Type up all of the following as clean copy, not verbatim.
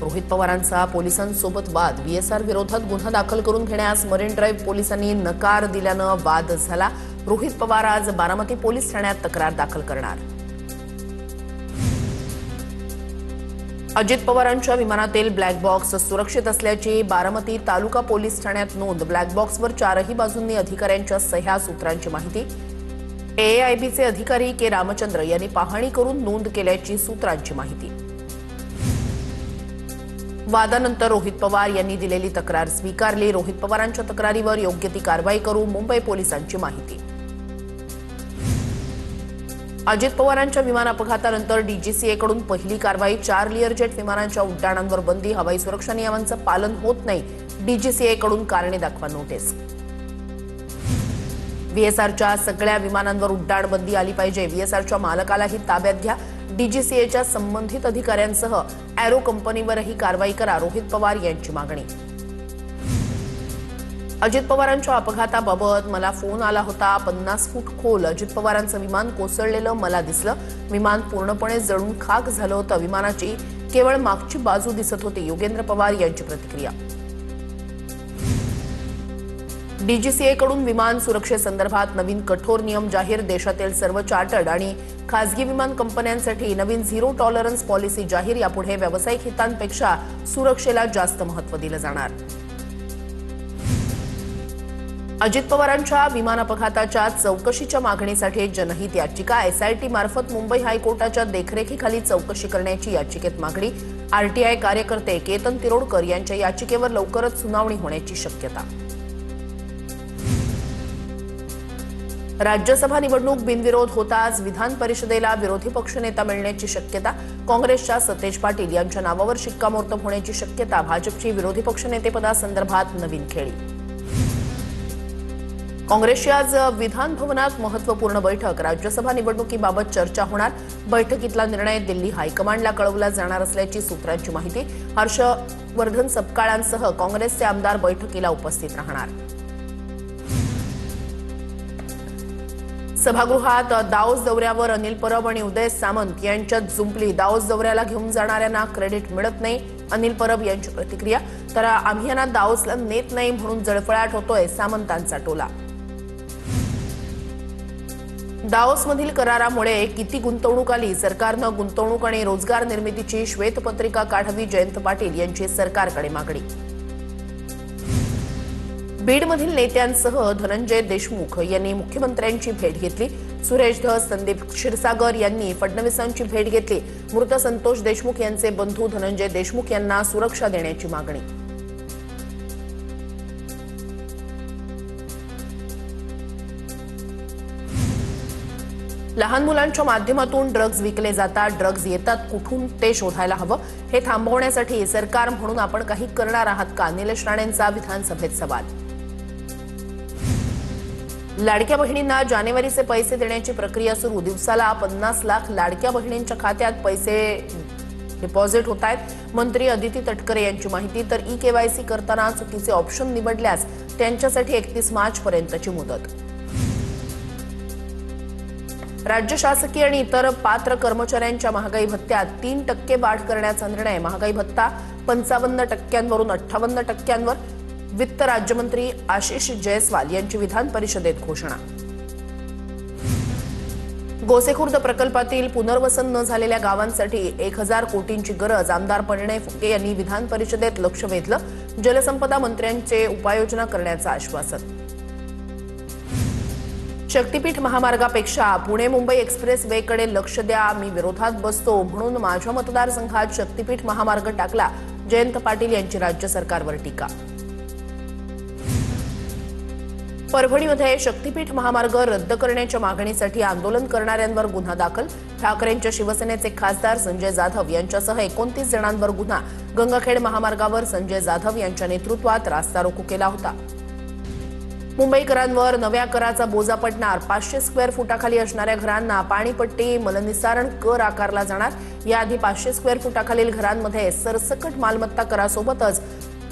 रोहित पवारांचा पोलिसांसोबत वाद, व्हीएसआर विरोधात गुन्हा दाखल करून घेण्यास मरीन ड्राईव्ह पोलिसांनी नकार दिल्यानं वाद झाला। रोहित पवार आज बारामती पोलीस ठाण्यात तक्रार दाखल करणार। अजित पवारांच्या विमानातील ब्लॅक बॉक्स सुरक्षित असल्याची बारामती तालुका पोलीस ठाण्यात नोंद। ब्लॅक बॉक्सवर चारही बाजूंनी अधिकाऱ्यांच्या सह्या, सूत्रांची माहिती। एआयबीचे अधिकारी के रामचंद्र यांनी पाहणी करून नोंद केल्याची सूत्रांची माहिती। वादानंतर रोहित पवार यांनी दिलेली तक्रार स्वीकारली। रोहित पवारांच्या तक्रारीवर योग्य ती कारवाई करू, मुंबई पोलिसांची माहिती। अजित पवारांच्या विमान अपघातानंतर डीजीसीएकडून पहिली कारवाई। 4 लिअरजेट विमानांच्या उड्डाणांवर बंदी, हवाई सुरक्षा नियमांचं पालन होत नाही, डीजीसीएकडून कारणे दाखवा नोटीस। व्हीएसआरच्या सगळ्या विमानांवर उड्डाण बंदी आली पाहिजे, व्हीएसआरच्या मालकालाही ताब्यात घ्या, डीजीसीएच्या संबंधित अधिकाऱ्यांसह एरो कंपनीवरही कारवाई करा, रोहित पवार यांची मागणी। अजित पवारांच्या अपघाताबाबत मला फोन आला होता, 50 फूट खोल अजित पवारांचं विमान कोसळलेलं मला दिसलं, विमान पूर्णपणे जळून खाक झालं होतं, विमानाची केवळ मागची बाजू दिसत होती, योगेंद्र पवार यांची प्रतिक्रिया। डीजीसीएकडून विमान सुरक्षेसंदर्भात नवीन कठोर नियम जाहीर, देशातील सर्व चार्टर्ड आणि खासगी विमान कंपन्यांसाठी नवीन झिरो टॉलरन्स पॉलिसी जाहीर, यापुढे व्यावसायिक हितांपेक्षा सुरक्षेला जास्त महत्त्व दिलं जाणार। अजित पवारांच्या विमान अपघाताच्या चौकशीच्या मागणीसाठी जनहित याचिका, एसआयटी मार्फत मुंबई हायकोर्टाच्या देखरेखीखाली चौकशी करण्याची याचिकेत मागणी। आरटीआय कार्यकर्ते केतन तिरोडकर यांच्या याचिकेवर लवकरच सुनावणी होण्याची शक्यता। राज्यसभा निवडणूक बिनविरोध होताच विधान परिषदेला विरोधी पक्षनेता मिळण्याची शक्यता, काँग्रेसच्या सतेज पाटील यांच्या नावावर शिक्कामोर्तब होण्याची शक्यता। भाजपची विरोधी पक्षनेतेपदासंदर्भात नवीन खेळी। काँग्रेसची आज विधान भवनात महत्त्वपूर्ण बैठक, राज्यसभा निवडणुकीबाबत चर्चा होणार, बैठकीतला निर्णय दिल्ली हायकमांडला कळवला जाणार असल्याची सूत्रांची माहिती। हर्षवर्धन सपकाळांसह काँग्रेसचे आमदार बैठकीला उपस्थित राहणार। सभागृहात दाओस दौऱ्यावर अनिल परब आणि उदय सामंत यांच्यात जुंपली, दाओस दौऱ्याला घेऊन जाणाऱ्यांना क्रेडिट मिळत नाही, अनिल परब यांची प्रतिक्रिया। तर आम्ही यांना दाओसला नेत नाही म्हणून जळफळाट होतोय, सामंतांचा टोला। दाओसमधील करारामुळे किती गुंतवणूक आली, सरकारनं गुंतवणूक आणि रोजगार निर्मितीची श्वेतपत्रिका काढावी, जयंत पाटील यांची सरकारकडे मागणी। बीडमधील नेत्यांसह धनंजय देशमुख यांनी मुख्यमंत्र्यांची भेट घेतली, सुरेश धस, संदीप क्षीरसागर यांनी फडणवीसांची भेट घेतली। मृत संतोष देशमुख यांचे बंधू धनंजय देशमुख यांना सुरक्षा देण्याची मागणी। लहान मुलांच्या माध्यमातून ड्रग्ज विकले जातात, ड्रग्ज येतात कुठून ते शोधायला हवं, हे थांबवण्यासाठी सरकार म्हणून आपण काही करणार आहात का, निलेश राणेंचा विधानसभेत सवाल। लाडक्या बहिणींना जानेवारीचे पैसे देण्याची प्रक्रिया सुरू, दिवसाला 50 लाख लाडक्या बहिणींच्या खात्यात पैसे डिपॉझिट होत आहेत, मंत्री अदिती तटकरे यांची माहिती। तर ई-केवायसी करताना चुकीचे ऑप्शन निवडल्यास त्यांच्यासाठी 31 मार्च पर्यंतची मुदत। राज्य शासकीय आणि इतर पात्र कर्मचाऱ्यांच्या महागाई भत्त्यात 3% वाढ करण्याचा निर्णय, महागाई भत्ता 55% वरून 58%वर, वित्त राज्यमंत्री आशिष जयस्वाल यांची विधान परिषदेत घोषणा। गोसेखुर्द प्रकल्पातील पुनर्वसन न झालेल्या गावांसाठी 1000 कोटींची गरज, आमदार परिणय फुके यांनी विधान परिषदेत लक्ष वेधलं, जलसंपदा मंत्र्यांचे उपाययोजना करण्याचं आश्वासन। शक्तीपीठ महामार्गापेक्षा पुणे मुंबई एक्सप्रेस वेकडे लक्ष द्या, मी विरोधात बसतो म्हणून माझ्या मतदारसंघात शक्तीपीठ महामार्ग टाकला, जयंत पाटील यांची राज्य सरकारवर टीका। परभणीमध्ये शक्तीपीठ महामार्ग रद्द करण्याच्या मागणीसाठी आंदोलन करणाऱ्यांवर गुन्हा दाखल, ठाकरेंच्या शिवसेनेचे खासदार संजय जाधव यांच्यासह 29 जणांवर गुन्हा, गंगाखेड महामार्गावर संजय जाधव यांच्या नेतृत्वात रास्ता रोको केला होता। मुंबईकरांवर नव्या कराचा बोजा पडणार, 500 स्क्वेअर फुटाखाली असणाऱ्या घरांना पाणीपट्टी मलनिस्सारण कर आकारला जाणार, याआधी 500 स्क्वेअर फुटाखालील घरांमध्ये सरसकट मालमत्ता करासोबतच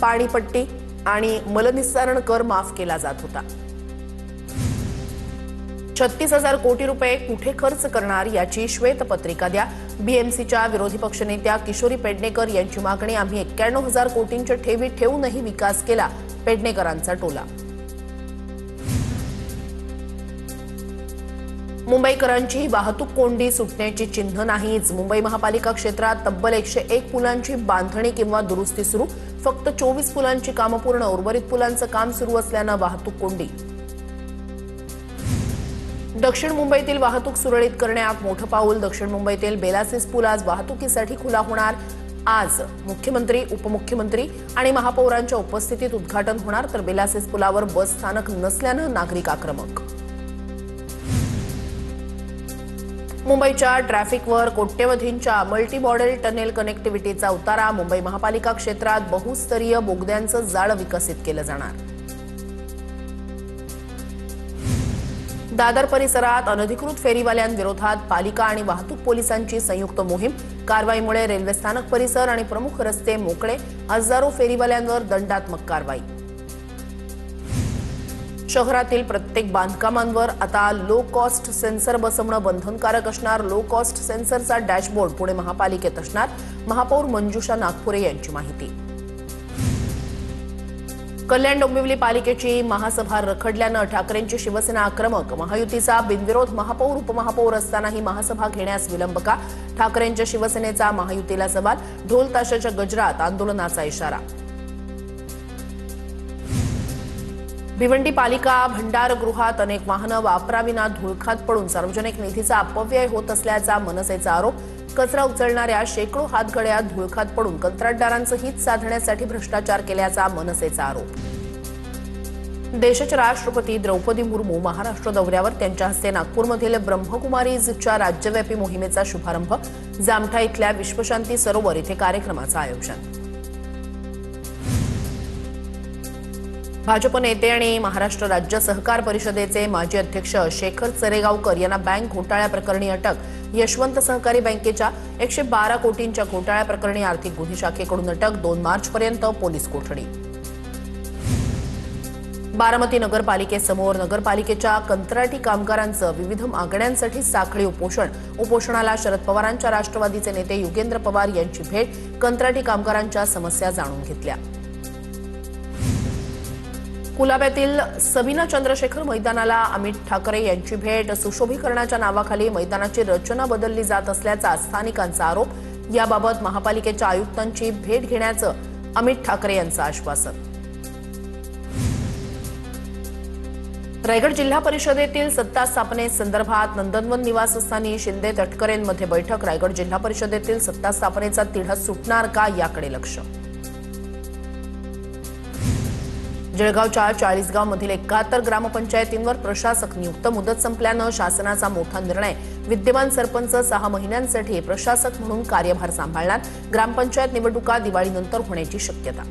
पाणीपट्टी आणि मलनिस्सारण कर माफ केला जात होता। 36,000 कोटी रुपये कुठे खर्च करणार याची श्वेतपत्रिका द्या, बीएमसीच्या विरोधी पक्षनेत्या किशोरी पेडणेकर यांची मागणी, आम्ही 91,000 कोटींच्या ठेवी ठेवूनही विकास केला, पेडणेकरांचा टोला. मुंबईकरांची वाहतूक कोंडी सुटण्याची चिन्ह नाहीच. मुंबई महापालिका क्षेत्रात तब्बल 101 पुलांची बांधणी किंवा दुरुस्ती सुरू, फक्त 24 पुलांची कामं पूर्ण, उर्वरित पुलांचं काम सुरू असल्यानं वाहतूक कोंडी. दक्षिण मुंबईतील वाहतूक सुरळीत करण्यात मोठं पाऊल. दक्षिण मुंबईतील बेलासिस पूल आज वाहतुकीसाठी खुला होणार. आज मुख्यमंत्री, उपमुख्यमंत्री आणि महापौरांच्या उपस्थितीत उद्घाटन होणार. तर बेलासिस पुलावर बस स्थानक नसल्यानं नागरिक आक्रमक. मुंबईच्या ट्रॅफिकवर कोट्यवधींच्या मल्टी मॉडेल टनेल कनेक्टिव्हिटीचा उतारा. मुंबई महापालिका क्षेत्रात बहुस्तरीय बोगद्यांचं जाळं विकसित केलं जाणार. दादर परिसरात अनधिकृत फेरीवाल्यांविरोधात पालिका आणि वाहतूक पोलिसांची संयुक्त मोहीम. कारवाईमुळे रेल्वे स्थानक परिसर आणि प्रमुख रस्ते मोकळे. हजारो फेरीवाल्यांवर दंडात्मक कारवाई. शहरातील प्रत्येक बांधकामांवर आता लो कॉस्ट सेन्सर बसवणं बंधनकारक असणार. लो कॉस्ट सेन्सरचा डॅशबोर्ड पुणे महापालिकेत असणार. महापौर मंजुषा नागपुरे यांची माहिती. कल्याण डोंबिवली पालिकेची महासभा रखडल्यानं ठाकरेंची शिवसेना आक्रमक. महायुतीचा बिनविरोध महापौर उपमहापौर असतानाही महासभा घेण्यास विलंब का? ठाकरेंच्या शिवसेनेचा महायुतीला सवाल. ढोल ताशाच्या गजरात आंदोलनाचा इशारा. भिवंडी पालिका भंडारगृहात अनेक वाहनं वापराविना धुळखात पडून सार्वजनिक निधीचा अपव्यय होत असल्याचा मनसेचा आरोप. कचरा उचलणाऱ्या शेकडो हातगड्या धुळखात पडून कंत्राटदारांचं हित साधण्यासाठी भ्रष्टाचार केल्याचा मनसेचा आरोप. देशाच्या राष्ट्रपती द्रौपदी मुर्मू महाराष्ट्र दौऱ्यावर. त्यांच्या हस्ते नागपूरमधील ब्रह्मकुमारीजच्या राज्यव्यापी मोहिमेचा शुभारंभ. जामठा इथल्या विश्वशांती सरोवर इथे कार्यक्रमाचं आयोजन. भाजप नेते आणि महाराष्ट्र राज्य सहकार परिषदेचे माजी अध्यक्ष शेखर चरेगावकर यांना बँक घोटाळ्याप्रकरणी अटक. यशवंत सहकारी बँकेच्या 112 कोटींच्या घोटाळ्याप्रकरणी आर्थिक गुन्हे शाखेकडून अटक. 2 मार्चपर्यंत पोलीस कोठडी. बारामती नगरपालिकेसमोर नगरपालिकेच्या कंत्राटी कामगारांचं विविध मागण्यांसाठी साखळी उपोषण. उपोषणाला शरद पवारांच्या राष्ट्रवादीचे नेते युगेंद्र पवार यांची भेट. कंत्राटी कामगारांच्या समस्या जाणून घेतल्या. कुलाब्यातील सविना चंद्रशेखर मैदानाला अमित ठाकरे यांची भेट. सुशोभीकरणाच्या नावाखाली मैदानाची रचना बदलली जात असल्याचा स्थानिकांचा आरोप. याबाबत महापालिकेच्या आयुक्तांची भेट घेण्याचं अमित ठाकरे यांचं आश्वासन. रायगड जिल्हा परिषदेतील सत्ता स्थापनेसंदर्भात नंदनवन निवासस्थानी शिंदे तटकरेंमध्ये बैठक. रायगड जिल्हा परिषदेतील सत्ता स्थापनेचा तिढा सुटणार का याकडे लक्ष. जळगावच्या 40गाव मधील 71 ग्रामपंचायतींवर प्रशासक नियुक्त. मुदत संपल्यानं शासनाचा मोठा निर्णय. विद्यमान सरपंच 6 महिन्यांसाठी प्रशासक म्हणून कार्यभार सांभाळणार. ग्रामपंचायत निवडणुका दिवाळीनंतर होण्याची शक्यता.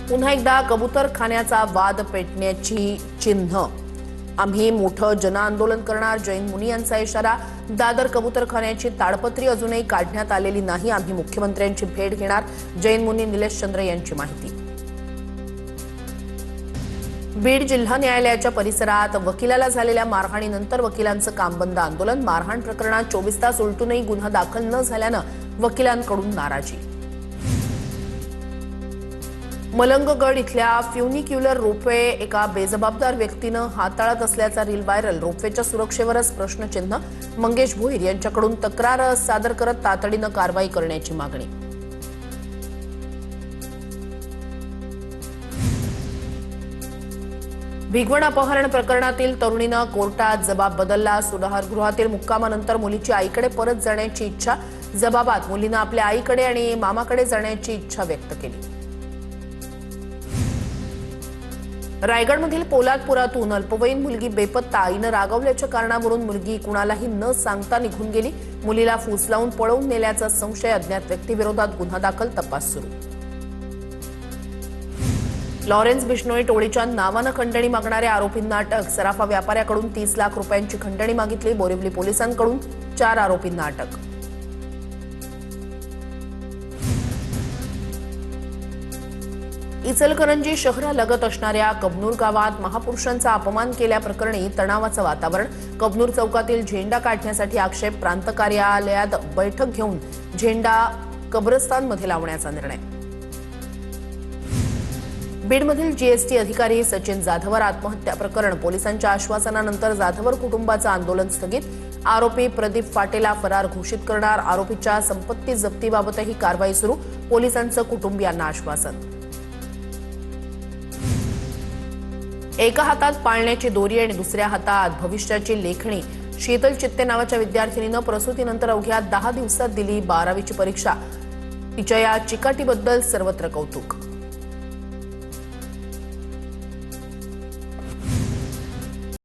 पुन्हा एकदा कबूतरखान्याचा वाद पेटण्याची चिन्ह. आम्ही मोठं जनआंदोलन करणार. जैन मुनी यांचा इशारा. दादर कबूतरखान्याची ताडपत्री अजूनही काढण्यात आलेली नाही. आम्ही मुख्यमंत्र्यांची भेट घेणार. जैन मुनी निलेश चंद्र यांची माहिती. बीड जिल्हा न्यायालयाच्या परिसरात वकिलाला झालेल्या मारहाणीनंतर वकिलांचं काम बंद आंदोलन. मारहाण प्रकरणात 24 तास उलटूनही गुन्हा दाखल न झाल्यानं वकिलांकडून नाराजी. मलंगगड इथल्या फ्युनिक्युलर रोपवे एका बेजबाबदार व्यक्तीनं हाताळत असल्याचा रील व्हायरल. रोपवेच्या सुरक्षेवरच प्रश्नचिन्ह. मंगेश भोईर यांच्याकडून तक्रार सादर करत तातडीनं कारवाई करण्याची मागणी. भिगवण अपहरण प्रकरणातील तरुणीनं कोर्टात जबाब बदलला. सुधारगृहातील मुक्कामानंतर मुलीची आईकडे परत जाण्याची इच्छा. जबाबात मुलीनं आपल्या आईकडे आणि मामाकडे जाण्याची इच्छा व्यक्त केली. रायगडमधील पोलादपुरातून अल्पवयीन मुलगी बेपत्ता. आईनं रागावल्याच्या कारणावरून मुलगी कुणालाही न सांगता निघून गेली. मुलीला फूस लावून पळवून नेल्याचा संशय. अज्ञात व्यक्तीविरोधात गुन्हा दाखल. तपास सुरू. लॉरेन्स बिश्नोई टोळीच्या नावानं खंडणी मागणाऱ्या आरोपींना अटक. सराफा व्यापाऱ्याकडून 30 लाख रुपयांची खंडणी मागितली. बोरिवली पोलिसांकडून 4 आरोपींना अटक. इचलकरंजी शहरालगत असणाऱ्या कबनूर गावात महापुरुषांचा अपमान केल्याप्रकरणी तणावाचं वातावरण. कबनूर चौकातील झेंडा काढण्यासाठी आक्षेप, प्रांत कार्यालयात बैठक घेऊन झेंडा कब्रस्तानमध्ये लावण्याचा निर्णय. बीडमधील जीएसटी अधिकारी सचिन जाधवर आत्महत्या प्रकरण, पोलिसांच्या आश्वासनानंतर जाधवर कुटुंबाचं आंदोलन स्थगित. आरोपी प्रदीप फाटेला फरार घोषित करणार. आरोपीच्या संपत्ती जप्तीबाबतही कारवाई सुरू. पोलिसांचं कुटुंबियांना आश्वासन. एका हातात पाळण्याची दोरी आणि दुसऱ्या हातात भविष्याची लेखणी. शीतल चित्ते नावाच्या विद्यार्थिनीनं प्रसूतीनंतर अवघ्या 10 दिवसात दिली 12वीची परीक्षा. तिच्या या चिकाटीबद्दल सर्वत्र कौतुक.